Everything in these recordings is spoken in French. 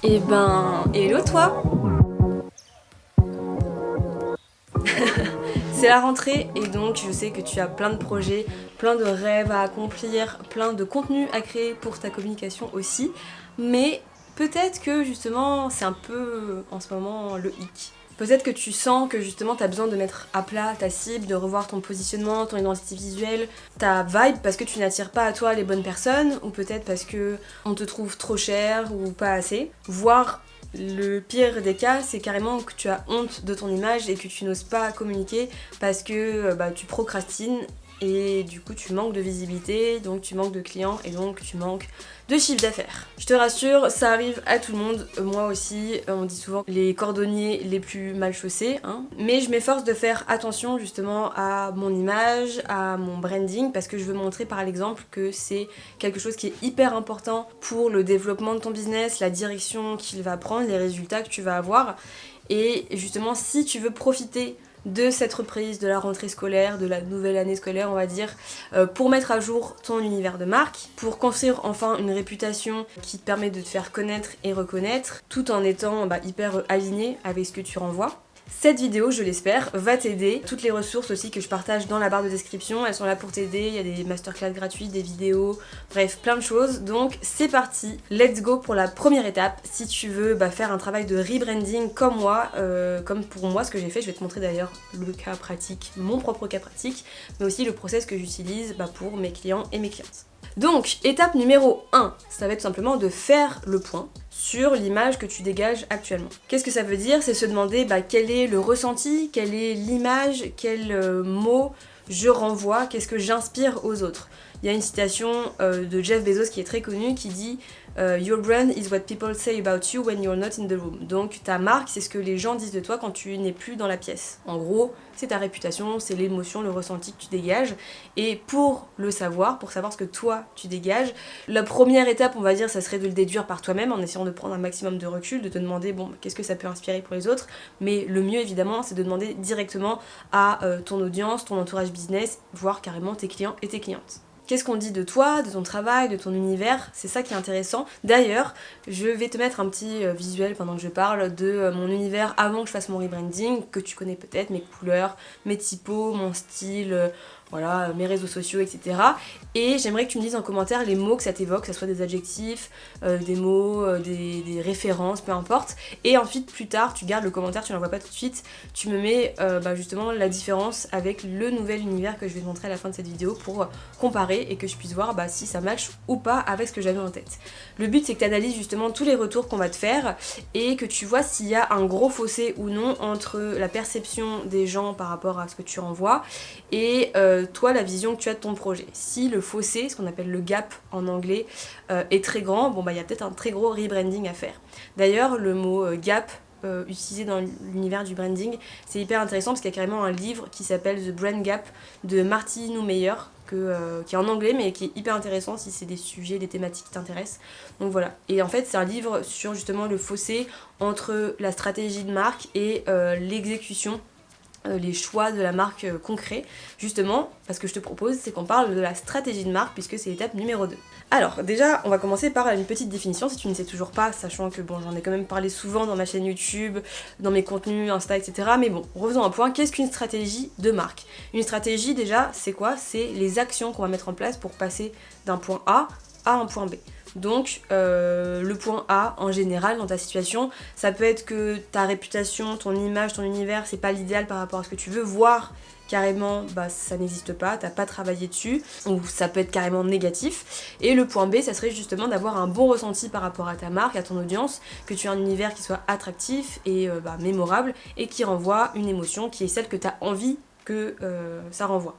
Eh ben, hello toi. C'est la rentrée et donc je sais que tu as plein de projets, plein de rêves à accomplir, plein de contenus à créer pour ta communication aussi. Mais peut-être que justement c'est un peu en ce moment le hic. Peut-être que tu sens que justement tu as besoin de mettre à plat ta cible, de revoir ton positionnement, ton identité visuelle, ta vibe parce que tu n'attires pas à toi les bonnes personnes ou peut-être parce que on te trouve trop cher ou pas assez. Voire le pire des cas, c'est carrément que tu as honte de ton image et que tu n'oses pas communiquer parce que tu procrastines et du coup tu manques de visibilité, donc tu manques de clients et donc tu manques de chiffre d'affaires. Je te rassure, ça arrive à tout le monde, moi aussi, on dit souvent les cordonniers les plus mal chaussés, hein. Mais je m'efforce de faire attention justement à mon image, à mon branding, parce que je veux montrer par l'exemple que c'est quelque chose qui est hyper important pour le développement de ton business, la direction qu'il va prendre, les résultats que tu vas avoir. Et justement, si tu veux profiter de cette reprise de la rentrée scolaire, de la nouvelle année scolaire on va dire, pour mettre à jour ton univers de marque, pour construire enfin une réputation qui te permet de te faire connaître et reconnaître, tout en étant hyper aligné avec ce que tu renvoies. Cette vidéo, je l'espère, va t'aider. Toutes les ressources aussi que je partage dans la barre de description, elles sont là pour t'aider. Il y a des masterclass gratuits, des vidéos, bref, plein de choses. Donc c'est parti, let's go pour la première étape. Si tu veux faire un travail de rebranding comme moi, comme pour moi ce que j'ai fait, je vais te montrer d'ailleurs le cas pratique, mon propre cas pratique, mais aussi le process que j'utilise pour mes clients et mes clientes. Donc, étape numéro 1, ça va être tout simplement de faire le point sur l'image que tu dégages actuellement. Qu'est-ce que ça veut dire? C'est se demander quel est le ressenti, quelle est l'image, quel mot je renvoie, qu'est-ce que j'inspire aux autres. Il y a une citation de Jeff Bezos qui est très connue qui dit Your brand is what people say about you when you're not in the room. Donc ta marque, c'est ce que les gens disent de toi quand tu n'es plus dans la pièce. En gros, c'est ta réputation, c'est l'émotion, le ressenti que tu dégages. Et pour le savoir, pour savoir ce que toi tu dégages, la première étape, on va dire, ça serait de le déduire par toi-même en essayant de prendre un maximum de recul, de te demander qu'est-ce que ça peut inspirer pour les autres. Mais le mieux évidemment, c'est de demander directement à ton audience, ton entourage business, voire carrément tes clients et tes clientes. Qu'est-ce qu'on dit de toi, de ton travail, de ton univers? C'est ça qui est intéressant. D'ailleurs, je vais te mettre un petit visuel pendant que je parle de mon univers avant que je fasse mon rebranding, que tu connais peut-être, mes couleurs, mes typos, mon style, mes réseaux sociaux, etc. Et j'aimerais que tu me dises en commentaire les mots que ça t'évoque, que ce soit des adjectifs, des mots, des références, peu importe. Et ensuite, plus tard, tu gardes le commentaire, tu l'envoies pas tout de suite, tu me mets justement la différence avec le nouvel univers que je vais te montrer à la fin de cette vidéo pour comparer et que je puisse voir si ça match ou pas avec ce que j'avais en tête. Le but, c'est que tu analyses justement tous les retours qu'on va te faire et que tu vois s'il y a un gros fossé ou non entre la perception des gens par rapport à ce que tu renvoies et toi, la vision que tu as de ton projet. Si le fossé, ce qu'on appelle le gap en anglais, est très grand, il y a peut-être un très gros rebranding à faire. D'ailleurs, le mot gap utilisé dans l'univers du branding, c'est hyper intéressant parce qu'il y a carrément un livre qui s'appelle The Brand Gap de Marty Noumeyer, qui est en anglais mais qui est hyper intéressant si c'est des sujets, des thématiques qui t'intéressent. Donc voilà. Et en fait, c'est un livre sur justement le fossé entre la stratégie de marque et l'exécution, les choix de la marque concrets, justement, parce que je te propose, c'est qu'on parle de la stratégie de marque, puisque c'est l'étape numéro 2. Alors, déjà, on va commencer par une petite définition, si tu ne sais toujours pas, sachant que j'en ai quand même parlé souvent dans ma chaîne YouTube, dans mes contenus, Insta, etc. Mais revenons à un point, qu'est-ce qu'une stratégie de marque? Une stratégie, déjà, c'est quoi? C'est les actions qu'on va mettre en place pour passer d'un point A à un point B. Donc le point A en général dans ta situation, ça peut être que ta réputation, ton image, ton univers, c'est pas l'idéal par rapport à ce que tu veux, voire carrément ça n'existe pas, t'as pas travaillé dessus, ou ça peut être carrément négatif. Et le point B, ça serait justement d'avoir un bon ressenti par rapport à ta marque, à ton audience, que tu aies un univers qui soit attractif et mémorable et qui renvoie une émotion qui est celle que t'as envie que ça renvoie.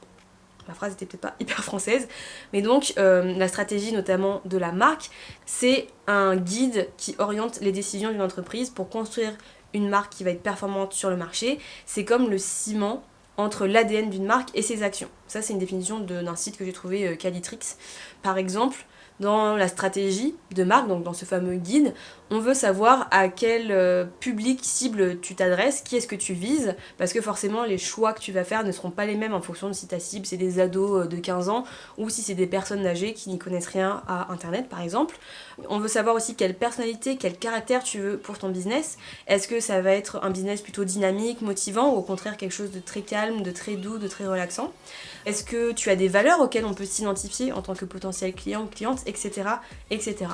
Ma phrase était peut-être pas hyper française, mais donc la stratégie notamment de la marque, c'est un guide qui oriente les décisions d'une entreprise pour construire une marque qui va être performante sur le marché. C'est comme le ciment entre l'ADN d'une marque et ses actions. Ça, c'est une définition d'un site que j'ai trouvé, Qualitrix. Par exemple, dans la stratégie de marque, donc dans ce fameux guide, On veut savoir à quel public cible tu t'adresses, qui est-ce que tu vises, parce que forcément les choix que tu vas faire ne seront pas les mêmes en fonction de si ta cible c'est des ados de 15 ans ou si c'est des personnes âgées qui n'y connaissent rien à internet par exemple. On veut savoir aussi quelle personnalité, quel caractère tu veux pour ton business. Est-ce que ça va être un business plutôt dynamique, motivant ou au contraire quelque chose de très calme, de très doux, de très relaxant? Est-ce que tu as des valeurs auxquelles on peut s'identifier en tant que potentiel client ou cliente, etc. etc.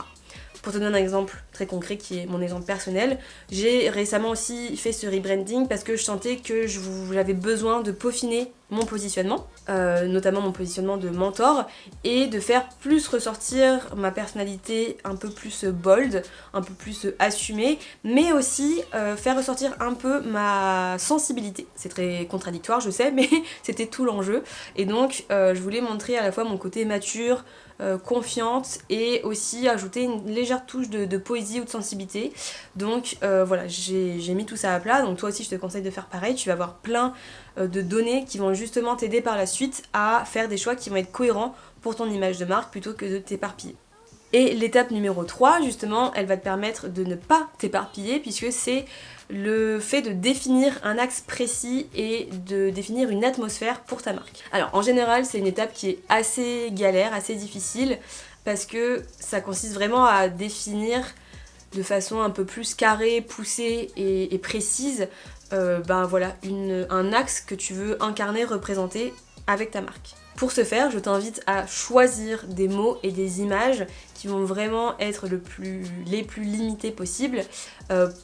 Pour te donner un exemple très concret qui est mon exemple personnel, j'ai récemment aussi fait ce rebranding parce que je sentais que j'avais besoin de peaufiner mon positionnement, notamment mon positionnement de mentor, et de faire plus ressortir ma personnalité un peu plus bold, un peu plus assumée, mais aussi faire ressortir un peu ma sensibilité. C'est très contradictoire, je sais, mais c'était tout l'enjeu. Et donc je voulais montrer à la fois mon côté mature, confiante et aussi ajouter une légère touche de poésie ou de sensibilité. Donc voilà, j'ai mis tout ça à plat. Donc toi aussi je te conseille de faire pareil. Tu vas avoir plein de données qui vont justement t'aider par la suite à faire des choix qui vont être cohérents pour ton image de marque plutôt que de t'éparpiller. Et l'étape numéro 3, justement, elle va te permettre de ne pas t'éparpiller puisque c'est le fait de définir un axe précis et de définir une atmosphère pour ta marque. Alors en général, c'est une étape qui est assez galère, assez difficile parce que ça consiste vraiment à définir de façon un peu plus carrée, poussée et précise un axe que tu veux incarner, représenter avec ta marque. Pour ce faire, je t'invite à choisir des mots et des images qui vont vraiment être les plus limités possibles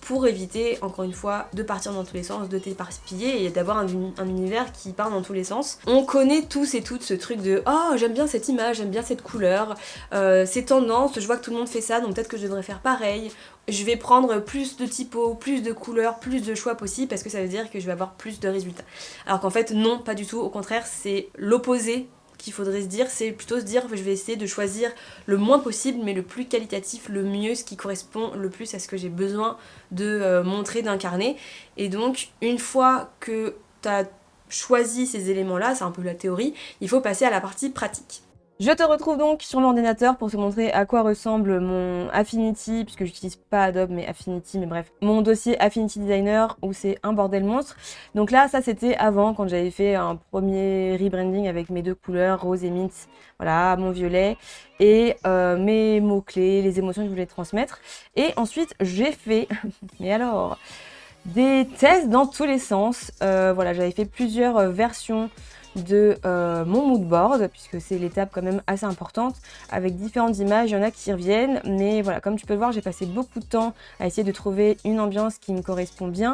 pour éviter, encore une fois, de partir dans tous les sens, de t'éparpiller et d'avoir un univers qui part dans tous les sens. On connaît tous et toutes ce truc de « Oh, j'aime bien cette image, j'aime bien cette couleur, c'est tendance, je vois que tout le monde fait ça, donc peut-être que je devrais faire pareil. Je vais prendre plus de typos, plus de couleurs, plus de choix possibles parce que ça veut dire que je vais avoir plus de résultats. » Alors qu'en fait, non, pas du tout. Au contraire, c'est l'opposé qu'il faudrait se dire, c'est plutôt se dire je vais essayer de choisir le moins possible mais le plus qualitatif, le mieux, ce qui correspond le plus à ce que j'ai besoin de montrer, d'incarner. Et donc une fois que tu as choisi ces éléments-là, c'est un peu la théorie, il faut passer à la partie pratique. Je te retrouve donc sur mon ordinateur pour te montrer à quoi ressemble mon Affinity, puisque j'utilise pas Adobe mais Affinity, mais bref, mon dossier Affinity Designer où c'est un bordel monstre. Donc là, ça c'était avant quand j'avais fait un premier rebranding avec mes deux couleurs, rose et mint, voilà, mon violet, et mes mots-clés, les émotions que je voulais transmettre. Et ensuite, j'ai fait, mais alors, des tests dans tous les sens. Voilà, j'avais fait plusieurs versions de mon mood board puisque c'est l'étape quand même assez importante avec différentes images, il y en a qui reviennent mais voilà, comme tu peux le voir, j'ai passé beaucoup de temps à essayer de trouver une ambiance qui me correspond bien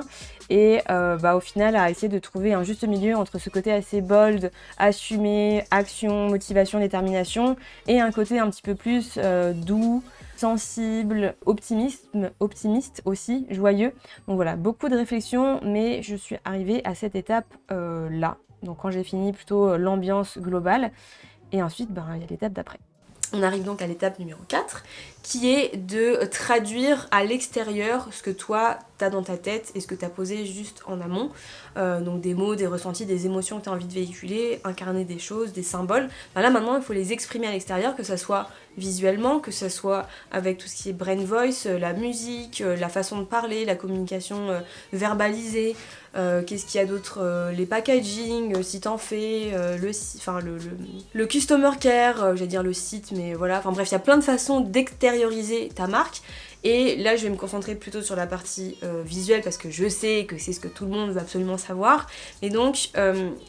et au final à essayer de trouver un juste milieu entre ce côté assez bold, assumé, action, motivation, détermination et un côté un petit peu plus doux, sensible, optimiste aussi, joyeux. Donc voilà, beaucoup de réflexions mais je suis arrivée à cette étape là. Donc quand j'ai fini plutôt l'ambiance globale, et ensuite il y a l'étape d'après. On arrive donc à l'étape numéro 4, qui est de traduire à l'extérieur ce que toi t'as dans ta tête et ce que t'as posé juste en amont. Donc des mots, des ressentis, des émotions que t'as envie de véhiculer, incarner des choses, des symboles. Là maintenant il faut les exprimer à l'extérieur, que ça soit visuellement, que ça soit avec tout ce qui est brain voice, la musique, la façon de parler, la communication verbalisée. Qu'est-ce qu'il y a d'autre, les packaging, si t'en fais, le customer care, j'allais dire le site, mais voilà, enfin bref, il y a plein de façons d'extérioriser ta marque. Et là, je vais me concentrer plutôt sur la partie visuelle parce que je sais que c'est ce que tout le monde veut absolument savoir. Et donc,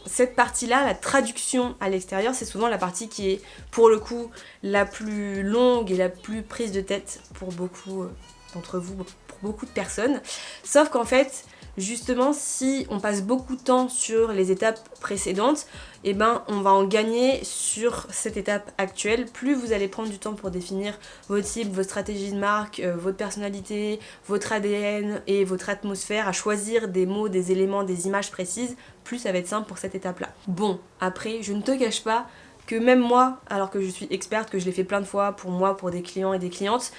cette partie-là, la traduction à l'extérieur, c'est souvent la partie qui est, pour le coup, la plus longue et la plus prise de tête pour beaucoup d'entre vous, pour beaucoup de personnes. Sauf qu'en fait, justement, si on passe beaucoup de temps sur les étapes précédentes, on va en gagner sur cette étape actuelle. Plus vous allez prendre du temps pour définir votre cible, votre stratégie de marque, votre personnalité, votre ADN et votre atmosphère, à choisir des mots, des éléments, des images précises, plus ça va être simple pour cette étape-là. Bon, après, je ne te cache pas que même moi, alors que je suis experte, que je l'ai fait plein de fois pour moi, pour des clients et des clientes,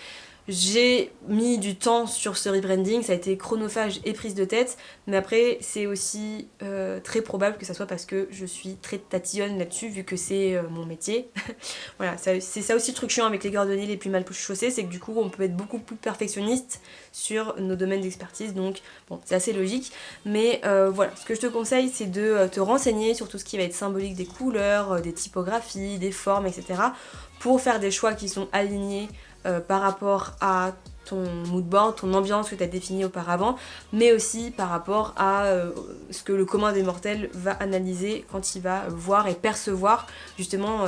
J'ai mis du temps sur ce rebranding, ça a été chronophage et prise de tête, mais après c'est aussi très probable que ça soit parce que je suis très tatillonne là-dessus vu que c'est mon métier. Voilà, c'est ça aussi le truc chiant avec les cordonniers les plus mal chaussés, c'est que du coup on peut être beaucoup plus perfectionniste sur nos domaines d'expertise, donc bon c'est assez logique, mais voilà, ce que je te conseille c'est de te renseigner sur tout ce qui va être symbolique des couleurs, des typographies, des formes, etc. pour faire des choix qui sont alignés par rapport à ton mood board, ton ambiance que tu as définie auparavant, mais aussi par rapport à ce que le commun des mortels va analyser quand il va voir et percevoir justement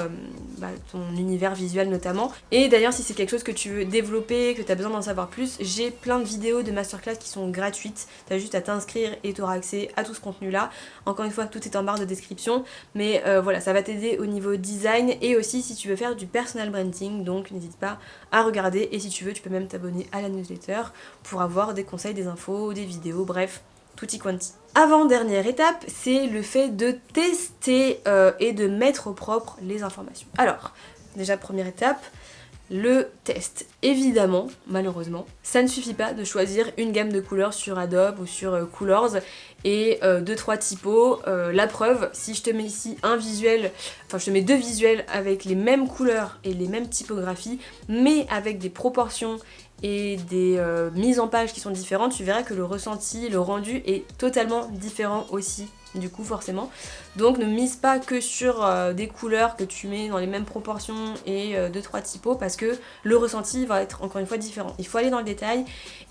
ton univers visuel notamment. Et d'ailleurs si c'est quelque chose que tu veux développer, que tu as besoin d'en savoir plus, j'ai plein de vidéos de masterclass qui sont gratuites, tu as juste à t'inscrire et tu auras accès à tout ce contenu là. Encore une fois tout est en barre de description, mais voilà, ça va t'aider au niveau design et aussi si tu veux faire du personal branding, donc n'hésite pas à regarder, et si tu veux tu peux même t'abonner à la newsletter pour avoir des conseils, des infos, des vidéos, bref, tutti quanti. Avant-dernière étape, c'est le fait de tester et de mettre au propre les informations. Alors, déjà première étape, le test. Évidemment, malheureusement, ça ne suffit pas de choisir une gamme de couleurs sur Adobe ou sur Colors et 2-3 typos. La preuve, si je te mets ici un visuel, enfin je te mets 2 visuels avec les mêmes couleurs et les mêmes typographies, mais avec des proportions et des mises en page qui sont différentes, tu verras que le ressenti, le rendu est totalement différent aussi. Du coup forcément, donc ne mise pas que sur des couleurs que tu mets dans les mêmes proportions et 2-3 typos, parce que le ressenti va être encore une fois différent. Il faut aller dans le détail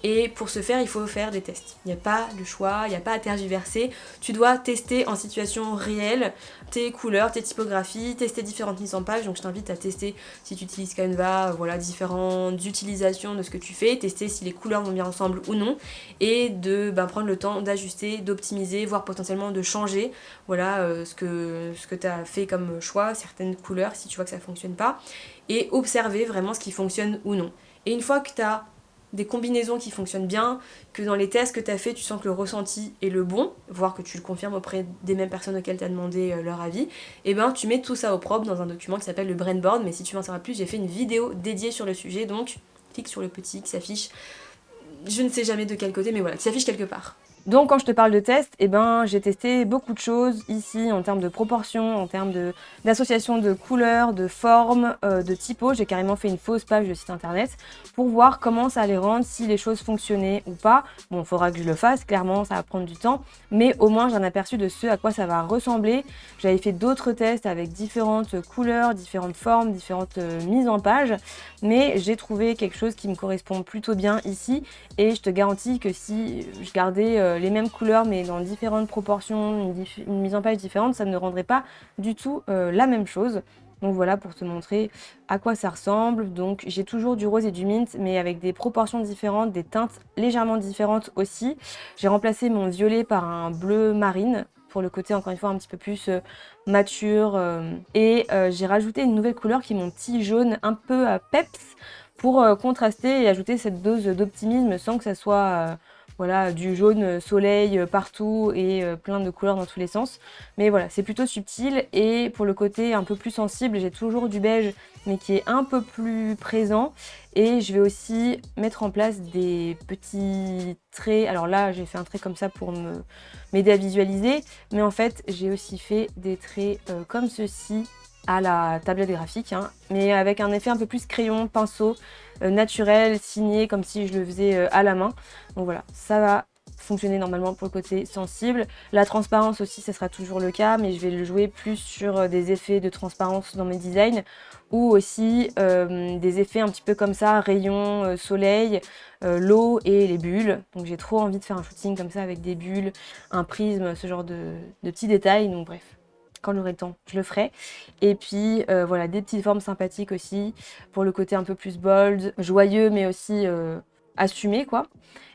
et pour ce faire il faut faire des tests. Il n'y a pas le choix, il n'y a pas à tergiverser, tu dois tester en situation réelle tes couleurs, tes typographies, tester différentes mises en page. Donc je t'invite à tester si tu utilises Canva, voilà, différentes utilisations de ce que tu fais, tester si les couleurs vont bien ensemble ou non, et de prendre le temps d'ajuster, d'optimiser, voire potentiellement de changer, voilà, ce que tu as fait comme choix, certaines couleurs si tu vois que ça fonctionne pas, et observer vraiment ce qui fonctionne ou non. Et une fois que tu as des combinaisons qui fonctionnent bien, que dans les tests que tu as fait, tu sens que le ressenti est le bon, voire que tu le confirmes auprès des mêmes personnes auxquelles tu as demandé leur avis, et ben tu mets tout ça au propre dans un document qui s'appelle le Brain Board. Mais si tu veux en savoir plus, j'ai fait une vidéo dédiée sur le sujet, donc clique sur le petit qui s'affiche, je ne sais jamais de quel côté, mais voilà, qui s'affiche quelque part. Donc quand je te parle de test, j'ai testé beaucoup de choses ici en termes de proportions, en termes d'association de couleurs, de formes, de typos. J'ai carrément fait une fausse page de site internet pour voir comment ça allait rendre, si les choses fonctionnaient ou pas. Bon, il faudra que je le fasse, clairement ça va prendre du temps, mais au moins j'ai un aperçu de ce à quoi ça va ressembler. J'avais fait d'autres tests avec différentes couleurs, différentes formes, différentes mises en page, mais j'ai trouvé quelque chose qui me correspond plutôt bien ici, et je te garantis que si je gardais les mêmes couleurs mais dans différentes proportions, une mise en page différente, ça ne rendrait pas du tout la même chose. Donc voilà, pour te montrer à quoi ça ressemble. Donc j'ai toujours du rose et du mint, mais avec des proportions différentes, des teintes légèrement différentes aussi. J'ai remplacé mon violet par un bleu marine pour le côté encore une fois un petit peu plus mature, et j'ai rajouté une nouvelle couleur qui est mon petit jaune un peu peps pour contraster et ajouter cette dose d'optimisme sans que ça soit voilà, du jaune soleil partout et plein de couleurs dans tous les sens. Mais voilà, c'est plutôt subtil, et pour le côté un peu plus sensible, j'ai toujours du beige mais qui est un peu plus présent, et je vais aussi mettre en place des petits traits. Alors là, j'ai fait un trait comme ça pour m'aider à visualiser, mais en fait, j'ai aussi fait des traits comme ceci à la tablette graphique, hein, mais avec un effet un peu plus crayon, pinceau, naturel, signé, comme si je le faisais à la main. Donc voilà, ça va fonctionner normalement pour le côté sensible. La transparence aussi, ça sera toujours le cas, mais je vais le jouer plus sur des effets de transparence dans mes designs, ou aussi des effets un petit peu comme ça, rayons, soleil, l'eau et les bulles. Donc j'ai trop envie de faire un shooting comme ça avec des bulles, un prisme, ce genre de petits détails. Donc bref, quand j'aurai le temps, je le ferai. Et puis voilà, des petites formes sympathiques aussi, pour le côté un peu plus bold, joyeux, mais aussi assumé quoi.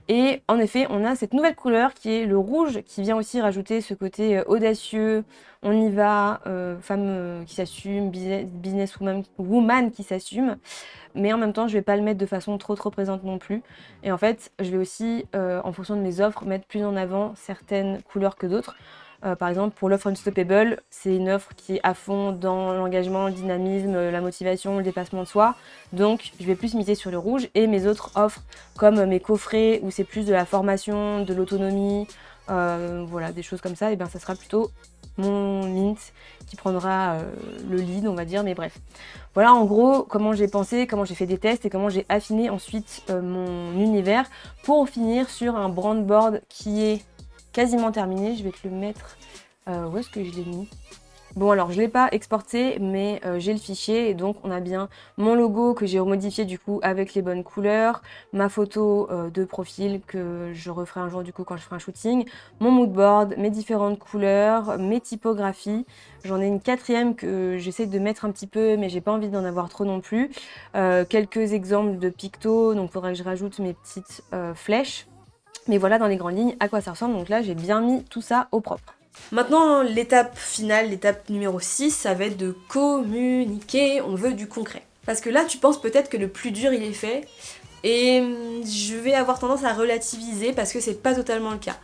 Et en effet, on a cette nouvelle couleur qui est le rouge, qui vient aussi rajouter ce côté audacieux, on y va, femme qui s'assume, businesswoman qui s'assume. Mais en même temps, je vais pas le mettre de façon trop présente non plus. Et en fait, je vais aussi, en fonction de mes offres, mettre plus en avant certaines couleurs que d'autres. Par exemple, pour l'offre Unstoppable, c'est une offre qui est à fond dans l'engagement, le dynamisme, la motivation, le dépassement de soi. Donc, je vais plus miser sur le rouge. Et mes autres offres, comme mes coffrets, où c'est plus de la formation, de l'autonomie, voilà, des choses comme ça, et bien ça sera plutôt mon mint qui prendra le lead, on va dire, mais bref. Voilà en gros comment j'ai pensé, comment j'ai fait des tests et comment j'ai affiné ensuite mon univers pour finir sur un brand board qui est quasiment terminé. Je vais te le mettre, où est-ce que je l'ai mis ? Bon alors je ne l'ai pas exporté mais j'ai le fichier et donc on a bien mon logo que j'ai remodifié du coup avec les bonnes couleurs, ma photo de profil que je referai un jour du coup quand je ferai un shooting, mon mood board, mes différentes couleurs, mes typographies. J'en ai une quatrième que j'essaie de mettre un petit peu mais j'ai pas envie d'en avoir trop non plus. Quelques exemples de pictos, donc il faudra que je rajoute mes petites flèches. Mais voilà dans les grandes lignes à quoi ça ressemble, donc là j'ai bien mis tout ça au propre. Maintenant, l'étape finale, l'étape numéro 6, ça va être de communiquer, on veut du concret. Parce que là, tu penses peut-être que le plus dur, il est fait, et je vais avoir tendance à relativiser parce que c'est pas totalement le cas.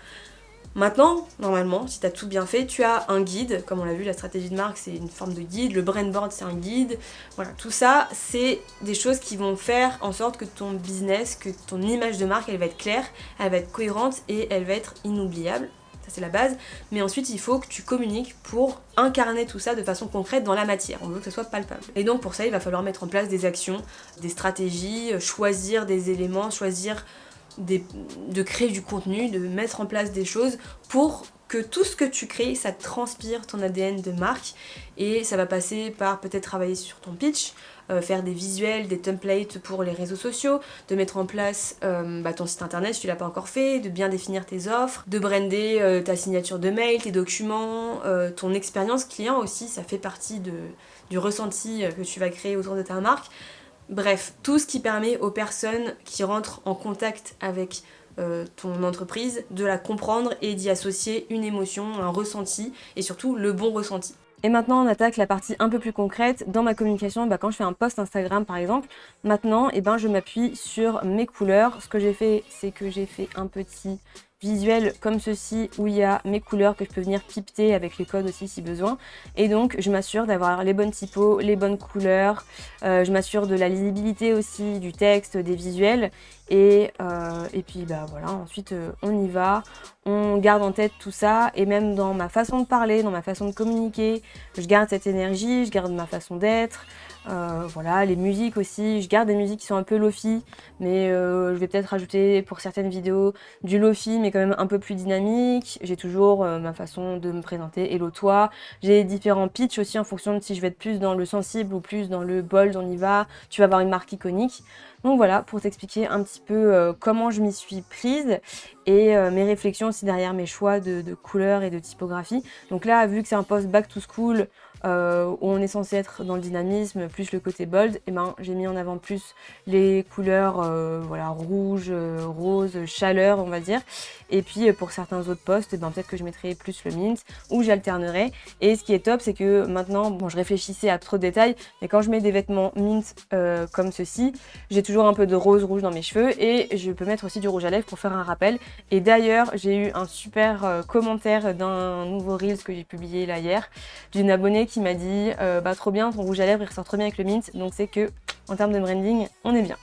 Maintenant, normalement, si tu as tout bien fait, tu as un guide, comme on l'a vu, la stratégie de marque, c'est une forme de guide, le brand board, c'est un guide, voilà, tout ça, c'est des choses qui vont faire en sorte que ton business, que ton image de marque, elle va être claire, elle va être cohérente et elle va être inoubliable. Ça c'est la base, mais ensuite il faut que tu communiques pour incarner tout ça de façon concrète dans la matière, on veut que ce soit palpable. Et donc pour ça il va falloir mettre en place des actions, des stratégies, choisir des éléments, de créer du contenu, de mettre en place des choses pour que tout ce que tu crées, ça transpire ton ADN de marque et ça va passer par peut-être travailler sur ton pitch, faire des visuels, des templates pour les réseaux sociaux, de mettre en place ton site internet si tu l'as pas encore fait, de bien définir tes offres, de brander ta signature de mail, tes documents, ton expérience client aussi, ça fait partie du ressenti que tu vas créer autour de ta marque. Bref, tout ce qui permet aux personnes qui rentrent en contact avec ton entreprise de la comprendre et d'y associer une émotion, un ressenti et surtout le bon ressenti. Et maintenant on attaque la partie un peu plus concrète. Dans ma communication, quand je fais un post Instagram par exemple, maintenant je m'appuie sur mes couleurs. Ce que j'ai fait, c'est que j'ai fait un petit visuel comme ceci où il y a mes couleurs que je peux venir pipeter avec les codes aussi si besoin. Et donc je m'assure d'avoir les bonnes typos, les bonnes couleurs, je m'assure de la lisibilité aussi du texte, des visuels. Et puis voilà, ensuite on y va, on garde en tête tout ça et même dans ma façon de parler, dans ma façon de communiquer, je garde cette énergie, je garde ma façon d'être. Voilà, les musiques aussi, je garde des musiques qui sont un peu lofi, mais je vais peut-être rajouter pour certaines vidéos du lofi, mais quand même un peu plus dynamique. J'ai toujours ma façon de me présenter, hello toi. J'ai différents pitchs aussi en fonction de si je vais être plus dans le sensible ou plus dans le bold, on y va. Tu vas avoir une marque iconique. Donc voilà, pour t'expliquer un petit peu comment je m'y suis prise et mes réflexions aussi derrière mes choix de couleurs et de typographie. Donc là, vu que c'est un post back to school, où on est censé être dans le dynamisme, plus le côté bold, et j'ai mis en avant plus les couleurs voilà, rouge, rose, chaleur on va dire. Et puis pour certains autres posts, peut-être que je mettrai plus le mint ou j'alternerai. Et ce qui est top, c'est que maintenant, je réfléchissais à trop de détails, mais quand je mets des vêtements mint comme ceci, j'ai toujours un peu de rose rouge dans mes cheveux et je peux mettre aussi du rouge à lèvres pour faire un rappel. Et d'ailleurs, j'ai eu un super commentaire d'un nouveau Reels que j'ai publié là hier, d'une abonnée qui m'a dit trop bien, ton rouge à lèvres il ressort trop bien avec le mint, donc c'est que en termes de branding, on est bien.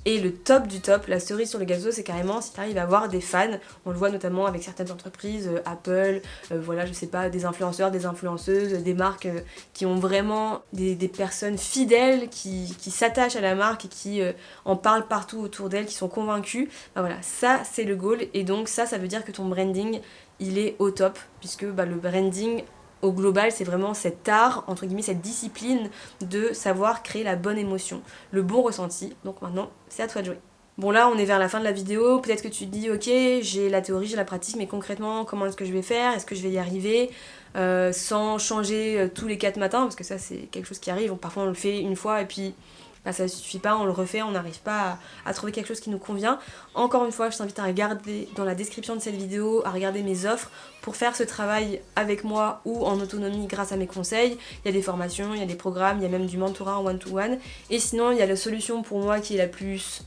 Et le top du top, la cerise sur le gâteau, c'est carrément si tu arrives à avoir des fans. On le voit notamment avec certaines entreprises, Apple, voilà, je sais pas, des influenceurs, des influenceuses, des marques qui ont vraiment des personnes fidèles qui s'attachent à la marque et qui en parlent partout autour d'elles, qui sont convaincues. Voilà, ça c'est le goal et donc ça veut dire que ton branding, il est au top puisque le branding au global, c'est vraiment cet art, entre guillemets, cette discipline de savoir créer la bonne émotion, le bon ressenti. Donc maintenant, c'est à toi de jouer. Bon là, on est vers la fin de la vidéo, peut-être que tu te dis, ok, j'ai la théorie, j'ai la pratique, mais concrètement, comment est-ce que je vais faire ? Est-ce que je vais y arriver sans changer tous les 4 matins ? Parce que ça, c'est quelque chose qui arrive, parfois on le fait une fois et puis ça suffit pas, on le refait, on n'arrive pas à trouver quelque chose qui nous convient. Encore une fois, je t'invite à regarder dans la description de cette vidéo, à regarder mes offres pour faire ce travail avec moi ou en autonomie grâce à mes conseils. Il y a des formations, il y a des programmes, il y a même du mentorat en one-to-one. Et sinon, il y a la solution pour moi qui est la plus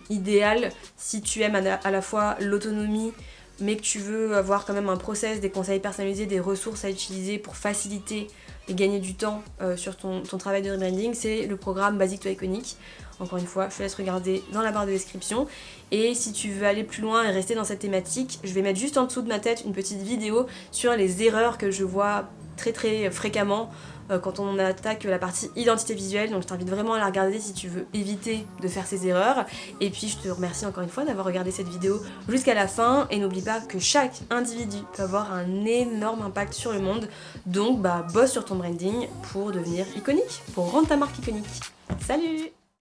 idéale si tu aimes à la fois l'autonomie, mais que tu veux avoir quand même un process, des conseils personnalisés, des ressources à utiliser pour faciliter et gagner du temps sur ton travail de rebranding, c'est le programme Basic to Iconic. Encore une fois, je te laisse regarder dans la barre de description. Et si tu veux aller plus loin et rester dans cette thématique, je vais mettre juste en dessous de ma tête une petite vidéo sur les erreurs que je vois très très fréquemment quand on attaque la partie identité visuelle. Donc je t'invite vraiment à la regarder si tu veux éviter de faire ces erreurs. Et puis je te remercie encore une fois d'avoir regardé cette vidéo jusqu'à la fin. Et n'oublie pas que chaque individu peut avoir un énorme impact sur le monde. Donc bosse sur ton branding pour devenir iconique, pour rendre ta marque iconique. Salut!